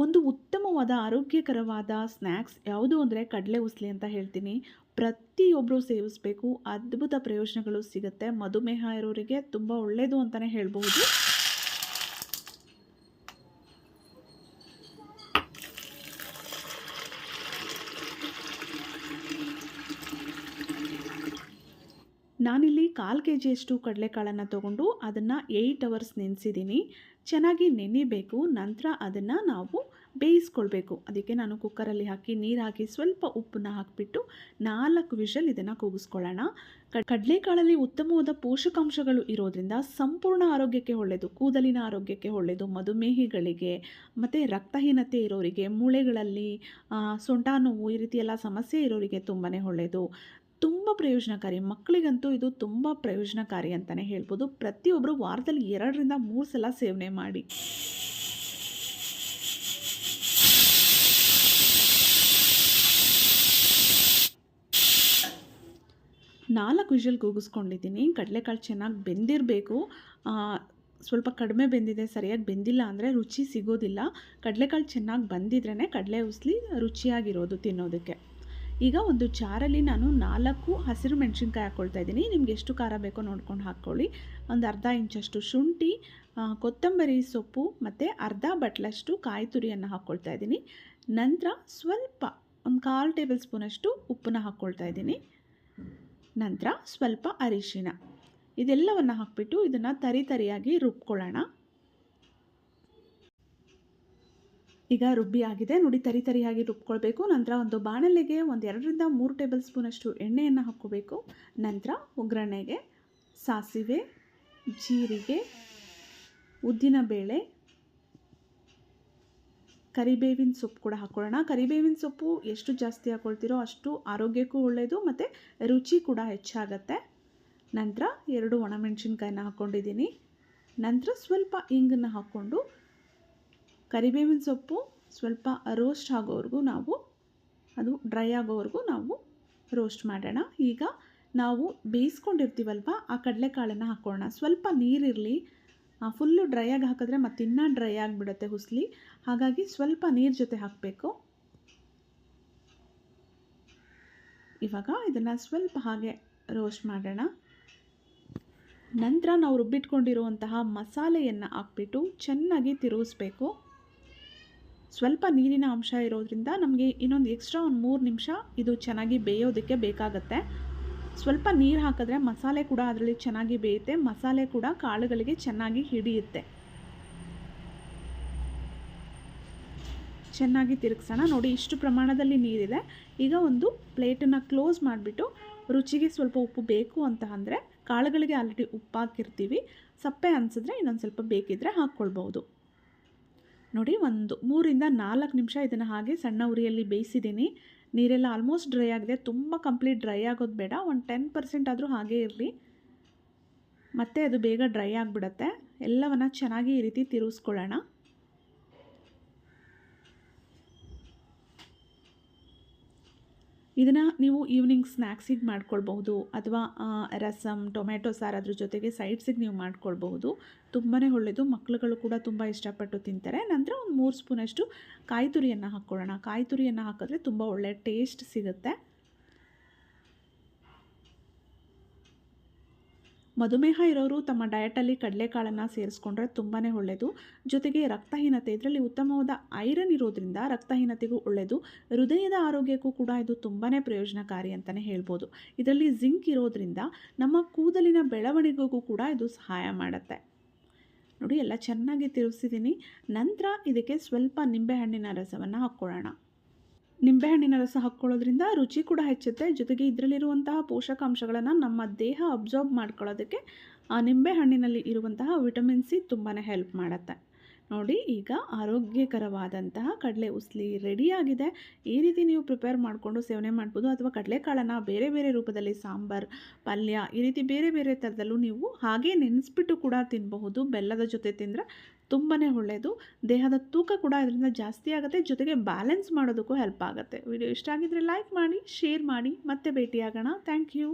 ಒಂದು ಉತ್ತಮವಾದ ಆರೋಗ್ಯಕರವಾದ ಸ್ನ್ಯಾಕ್ಸ್ ಯಾವುದು ಅಂದರೆ ಕಡಲೆ ಉಸ್ಲಿ ಅಂತ ಹೇಳ್ತೀನಿ. ಪ್ರತಿಯೊಬ್ಬರು ಸೇವಿಸಬೇಕು. ಅದ್ಭುತ ಪ್ರಯೋಜನಗಳು ಸಿಗುತ್ತೆ. ಮಧುಮೇಹ ಇರೋರಿಗೆ ತುಂಬ ಒಳ್ಳೆಯದು ಅಂತಲೇ ಹೇಳ್ಬಹುದು. ನಾನಿಲ್ಲಿ 1/4 ಕೆಜಿಯಷ್ಟು ಕಡಲೆಕಾಳನ್ನು ತೊಗೊಂಡು ಅದನ್ನು 8 ಅವರ್ಸ್ ನೆನೆಸಿದ್ದೀನಿ. ಚೆನ್ನಾಗಿ ನೆನಿಬೇಕು. ನಂತರ ಅದನ್ನು ನಾವು ಬೇಯಿಸ್ಕೊಳ್ಬೇಕು. ಅದಕ್ಕೆ ನಾನು ಕುಕ್ಕರಲ್ಲಿ ಹಾಕಿ ನೀರು ಹಾಕಿ ಸ್ವಲ್ಪ ಉಪ್ಪನ್ನ ಹಾಕಿಬಿಟ್ಟು 4 ವಿಷಲ್ ಇದನ್ನು ಕೂಗಿಸ್ಕೊಳ್ಳೋಣ. ಕಡಲೆಕಾಳಲ್ಲಿ ಉತ್ತಮವಾದ ಪೋಷಕಾಂಶಗಳು ಇರೋದ್ರಿಂದ ಸಂಪೂರ್ಣ ಆರೋಗ್ಯಕ್ಕೆ ಒಳ್ಳೆಯದು. ಕೂದಲಿನ ಆರೋಗ್ಯಕ್ಕೆ ಒಳ್ಳೆಯದು. ಮಧುಮೇಹಿಗಳಿಗೆ ಮತ್ತು ರಕ್ತಹೀನತೆ ಇರೋರಿಗೆ, ಮೂಳೆಗಳಲ್ಲಿ ಸೊಂಟ ನೋವು ಈ ರೀತಿ ಎಲ್ಲ ಸಮಸ್ಯೆ ಇರೋರಿಗೆ ತುಂಬಾ ಒಳ್ಳೆಯದು. ತುಂಬ ಪ್ರಯೋಜನಕಾರಿ. ಮಕ್ಕಳಿಗಂತೂ ಇದು ತುಂಬ ಪ್ರಯೋಜನಕಾರಿ ಅಂತಲೇ ಹೇಳ್ಬೋದು. ಪ್ರತಿಯೊಬ್ಬರು ವಾರದಲ್ಲಿ 2ರಿಂದ 3 ಸಲ ಸೇವನೆ ಮಾಡಿ. ನಾಲ್ಕು ವಿಷಲ್ ಕೂಗಿಸ್ಕೊಂಡಿದ್ದೀನಿ. ಕಡಲೆಕಾಳು ಚೆನ್ನಾಗಿ ಬೆಂದಿರಬೇಕು. ಸ್ವಲ್ಪ ಕಡಿಮೆ ಬೆಂದಿದೆ, ಸರಿಯಾಗಿ ಬೆಂದಿಲ್ಲ ಅಂದರೆ ರುಚಿ ಸಿಗೋದಿಲ್ಲ. ಕಡಲೆಕಾಳು ಚೆನ್ನಾಗಿ ಬಂದಿದ್ರೇ ಕಡಲೆ ಉಸ್ಲಿ ರುಚಿಯಾಗಿರೋದು ತಿನ್ನೋದಕ್ಕೆ. ಈಗ ಒಂದು ಜಾರಲ್ಲಿ ನಾನು 4 ಹಸಿರು ಮೆಣಸಿನ್ಕಾಯಿ ಹಾಕ್ಕೊಳ್ತಾ ಇದ್ದೀನಿ. ನಿಮ್ಗೆ ಎಷ್ಟು ಖಾರ ಬೇಕೋ ನೋಡ್ಕೊಂಡು ಹಾಕ್ಕೊಳ್ಳಿ. ಒಂದು ಅರ್ಧ ಇಂಚಷ್ಟು ಶುಂಠಿ, ಕೊತ್ತಂಬರಿ ಸೊಪ್ಪು ಮತ್ತು ಅರ್ಧ ಬಟ್ಲಷ್ಟು ಕಾಯಿ ತುರಿಯನ್ನು ಹಾಕ್ಕೊಳ್ತಾ ಇದ್ದೀನಿ. ನಂತರ ಸ್ವಲ್ಪ ಒಂದು 1/4 ಟೇಬಲ್ ಸ್ಪೂನಷ್ಟು ಉಪ್ಪನ್ನ ಹಾಕ್ಕೊಳ್ತಾ ಇದ್ದೀನಿ. ನಂತರ ಸ್ವಲ್ಪ ಅರಿಶಿಣ, ಇದೆಲ್ಲವನ್ನು ಹಾಕಿಬಿಟ್ಟು ಇದನ್ನು ತರಿಯಾಗಿ ರುಬ್ಕೊಳ್ಳೋಣ. ಈಗ ರುಬ್ಬಿ ಆಗಿದೆ ನೋಡಿ, ತರಿಯಾಗಿ ರುಬ್ಕೊಳ್ಬೇಕು. ನಂತರ ಒಂದು ಬಾಣಲೆಗೆ 2ರಿಂದ 3 ಟೇಬಲ್ ಸ್ಪೂನಷ್ಟು ಎಣ್ಣೆಯನ್ನು ಹಾಕ್ಕೋಬೇಕು. ನಂತರ ಒಗ್ಗರಣೆಗೆ ಸಾಸಿವೆ, ಜೀರಿಗೆ, ಉದ್ದಿನಬೇಳೆ, ಕರಿಬೇವಿನ ಸೊಪ್ಪು ಕೂಡ ಹಾಕ್ಕೊಳ್ಳೋಣ. ಕರಿಬೇವಿನ ಸೊಪ್ಪು ಎಷ್ಟು ಜಾಸ್ತಿ ಹಾಕ್ಕೊಳ್ತೀರೋ ಅಷ್ಟು ಆರೋಗ್ಯಕ್ಕೂ ಒಳ್ಳೆಯದು ಮತ್ತು ರುಚಿ ಕೂಡ ಹೆಚ್ಚಾಗತ್ತೆ. ನಂತರ 2 ಒಣಮೆಣಸಿನ್ಕಾಯಿನ ಹಾಕ್ಕೊಂಡಿದ್ದೀನಿ. ನಂತರ ಸ್ವಲ್ಪ ಇಂಗನ್ನು ಹಾಕ್ಕೊಂಡು ಕರಿಬೇವಿನ ಸೊಪ್ಪು ಸ್ವಲ್ಪ ರೋಸ್ಟ್ ಆಗೋವರೆಗೂ ಅದು ಡ್ರೈ ಆಗೋವರೆಗೂ ನಾವು ರೋಸ್ಟ್ ಮಾಡೋಣ. ಈಗ ನಾವು ಬೇಯಿಸ್ಕೊಂಡಿರ್ತೀವಲ್ವ ಆ ಕಡಲೆಕಾಳನ್ನು ಹಾಕ್ಕೊಳ್ಳೋಣ. ಸ್ವಲ್ಪ ನೀರಿರಲಿ. ಫುಲ್ಲು ಡ್ರೈಯಾಗಿ ಹಾಕಿದ್ರೆ ಮತ್ತೆ ಇನ್ನೂ ಡ್ರೈ ಆಗಿಬಿಡುತ್ತೆ ಹುಸ್ಲಿ. ಹಾಗಾಗಿ ಸ್ವಲ್ಪ ನೀರು ಜೊತೆ ಹಾಕಬೇಕು. ಇವಾಗ ಇದನ್ನು ಸ್ವಲ್ಪ ಹಾಗೆ ರೋಸ್ಟ್ ಮಾಡೋಣ. ನಂತರ ನಾವು ರುಬ್ಬಿಟ್ಕೊಂಡಿರುವಂತಹ ಮಸಾಲೆಯನ್ನು ಹಾಕ್ಬಿಟ್ಟು ಚೆನ್ನಾಗಿ ತಿರುಗಿಸ್ಬೇಕು. ಸ್ವಲ್ಪ ನೀರಿನ ಅಂಶ ಇರೋದ್ರಿಂದ ನಮಗೆ ಇನ್ನೊಂದು ಎಕ್ಸ್ಟ್ರಾ 3 ನಿಮಿಷ ಇದು ಚೆನ್ನಾಗಿ ಬೇಯೋದಕ್ಕೆ ಬೇಕಾಗುತ್ತೆ. ಸ್ವಲ್ಪ ನೀರು ಹಾಕಿದ್ರೆ ಮಸಾಲೆ ಕೂಡ ಅದರಲ್ಲಿ ಚೆನ್ನಾಗಿ ಬೇಯುತ್ತೆ. ಮಸಾಲೆ ಕೂಡ ಕಾಳುಗಳಿಗೆ ಚೆನ್ನಾಗಿ ಹಿಡಿಯುತ್ತೆ. ಚೆನ್ನಾಗಿ ತಿರುಗಿಸೋಣ. ನೋಡಿ, ಇಷ್ಟು ಪ್ರಮಾಣದಲ್ಲಿ ನೀರಿದೆ. ಈಗ ಒಂದು ಪ್ಲೇಟನ್ನು ಕ್ಲೋಸ್ ಮಾಡಿಬಿಟ್ಟು ರುಚಿಗೆ ಸ್ವಲ್ಪ ಉಪ್ಪು ಬೇಕು ಅಂತ ಅಂದರೆ, ಕಾಳುಗಳಿಗೆ ಆಲ್ರೆಡಿ ಉಪ್ಪು ಹಾಕಿರ್ತೀವಿ, ಸಪ್ಪೆ ಅನಿಸಿದ್ರೆ ಇನ್ನೊಂದು ಸ್ವಲ್ಪ ಬೇಕಿದ್ದರೆ ಹಾಕ್ಕೊಳ್ಬೋದು. ನೋಡಿ, ಒಂದು 3ರಿಂದ 4 ನಿಮಿಷ ಇದನ್ನು ಹಾಗೆ ಸಣ್ಣ ಉರಿಯಲ್ಲಿ ಬೇಯಿಸಿದ್ದೀನಿ. ನೀರೆಲ್ಲ ಆಲ್ಮೋಸ್ಟ್ ಡ್ರೈ ಆಗಿದೆ. ತುಂಬ ಕಂಪ್ಲೀಟ್ ಡ್ರೈ ಆಗೋದು ಬೇಡ, ಒಂದು 10% ಆದರೂ ಹಾಗೇ ಇರಲಿ, ಮತ್ತು ಅದು ಬೇಗ ಡ್ರೈ ಆಗಿಬಿಡತ್ತೆ. ಎಲ್ಲವನ್ನು ಚೆನ್ನಾಗಿ ಈ ರೀತಿ ತಿರುಗಿಸ್ಕೊಳ್ಳೋಣ. ಇದನ್ನು ನೀವು ಈವ್ನಿಂಗ್ ಸ್ನ್ಯಾಕ್ಸಿಗೆ ಮಾಡ್ಕೊಳ್ಬಹುದು, ಅಥವಾ ರಸಮ್, ಟೊಮೆಟೊ ಸಾರು ಅದ್ರ ಜೊತೆಗೆ ಸೈಡ್ಸಿಗೆ ನೀವು ಮಾಡ್ಕೊಳ್ಬಹುದು. ತುಂಬಾ ಒಳ್ಳೆಯದು. ಮಕ್ಕಳುಗಳು ಕೂಡ ತುಂಬ ಇಷ್ಟಪಟ್ಟು ತಿಂತಾರೆ. ನಂತರ ಒಂದು 3 ಸ್ಪೂನಷ್ಟು ಕಾಯಿ ತುರಿಯನ್ನು ಹಾಕ್ಕೊಳ್ಳೋಣ. ಕಾಯಿ ತುರಿಯನ್ನು ಹಾಕಿದ್ರೆ ತುಂಬ ಒಳ್ಳೆಯ ಟೇಸ್ಟ್ ಸಿಗುತ್ತೆ. ಮಧುಮೇಹ ಇರೋರು ತಮ್ಮ ಡಯಟಲ್ಲಿ ಕಡಲೆಕಾಳನ್ನು ಸೇರಿಸ್ಕೊಂಡ್ರೆ ತುಂಬಾ ಒಳ್ಳೆಯದು. ಜೊತೆಗೆ ರಕ್ತಹೀನತೆ, ಇದರಲ್ಲಿ ಉತ್ತಮವಾದ ಐರನ್ ಇರೋದ್ರಿಂದ ರಕ್ತಹೀನತೆಗೂ ಒಳ್ಳೆಯದು. ಹೃದಯದ ಆರೋಗ್ಯಕ್ಕೂ ಕೂಡ ಇದು ತುಂಬಾ ಪ್ರಯೋಜನಕಾರಿ ಅಂತಲೇ ಹೇಳ್ಬೋದು. ಇದರಲ್ಲಿ ಜಿಂಕ್ ಇರೋದ್ರಿಂದ ನಮ್ಮ ಕೂದಲಿನ ಬೆಳವಣಿಗೆಗೂ ಕೂಡ ಇದು ಸಹಾಯ ಮಾಡುತ್ತೆ. ನೋಡಿ, ಎಲ್ಲ ಚೆನ್ನಾಗಿ ತಿರುಗಿಸಿದ್ದೀನಿ. ನಂತರ ಇದಕ್ಕೆ ಸ್ವಲ್ಪ ನಿಂಬೆಹಣ್ಣಿನ ರಸವನ್ನು ಹಾಕ್ಕೊಳ್ಳೋಣ. ನಿಂಬೆಹಣ್ಣಿನ ರಸ ಹಾಕ್ಕೊಳ್ಳೋದ್ರಿಂದ ರುಚಿ ಕೂಡ ಹೆಚ್ಚುತ್ತೆ. ಜೊತೆಗೆ ಇದರಲ್ಲಿರುವಂತಹ ಪೋಷಕಾಂಶಗಳನ್ನು ನಮ್ಮ ದೇಹ ಅಬ್ಸಾರ್ಬ್ ಮಾಡ್ಕೊಳ್ಳೋದಕ್ಕೆ ಆ ನಿಂಬೆಹಣ್ಣಿನಲ್ಲಿ ಇರುವಂತಹ ವಿಟಮಿನ್ ಸಿ ತುಂಬಾ ಹೆಲ್ಪ್ ಮಾಡುತ್ತೆ. ನೋಡಿ, ಈಗ ಆರೋಗ್ಯಕರವಾದಂತಹ ಕಡಲೆ ಉಸ್ಲಿ ರೆಡಿಯಾಗಿದೆ. ಈ ರೀತಿ ನೀವು ಪ್ರಿಪೇರ್ ಮಾಡಿಕೊಂಡು ಸೇವನೆ ಮಾಡ್ಬೋದು. ಅಥವಾ ಕಡಲೆಕಾಳನ್ನು ಬೇರೆ ಬೇರೆ ರೂಪದಲ್ಲಿ ಸಾಂಬಾರು, ಪಲ್ಯ ಈ ರೀತಿ ಬೇರೆ ಬೇರೆ ಥರದಲ್ಲೂ ನೀವು ಹಾಗೇ ನೆನೆಸ್ಬಿಟ್ಟು ಕೂಡ ತಿನ್ನಬಹುದು. ಬೆಲ್ಲದ ಜೊತೆ ತಿಂದರೆ ತುಂಬಾ ಒಳ್ಳೆಯದು. ದೇಹದ ತೂಕ ಕೂಡ ಇದರಿಂದ ಜಾಸ್ತಿ ಆಗುತ್ತೆ. ಜೊತೆಗೆ ಬ್ಯಾಲೆನ್ಸ್ ಮಾಡೋದಕ್ಕೂ ಹೆಲ್ಪ್ ಆಗುತ್ತೆ. ವಿಡಿಯೋ ಇಷ್ಟ ಆಗಿದ್ದರೆ ಲೈಕ್ ಮಾಡಿ, ಶೇರ್ ಮಾಡಿ. ಮತ್ತೆ ಭೇಟಿಯಾಗೋಣ. Thank you.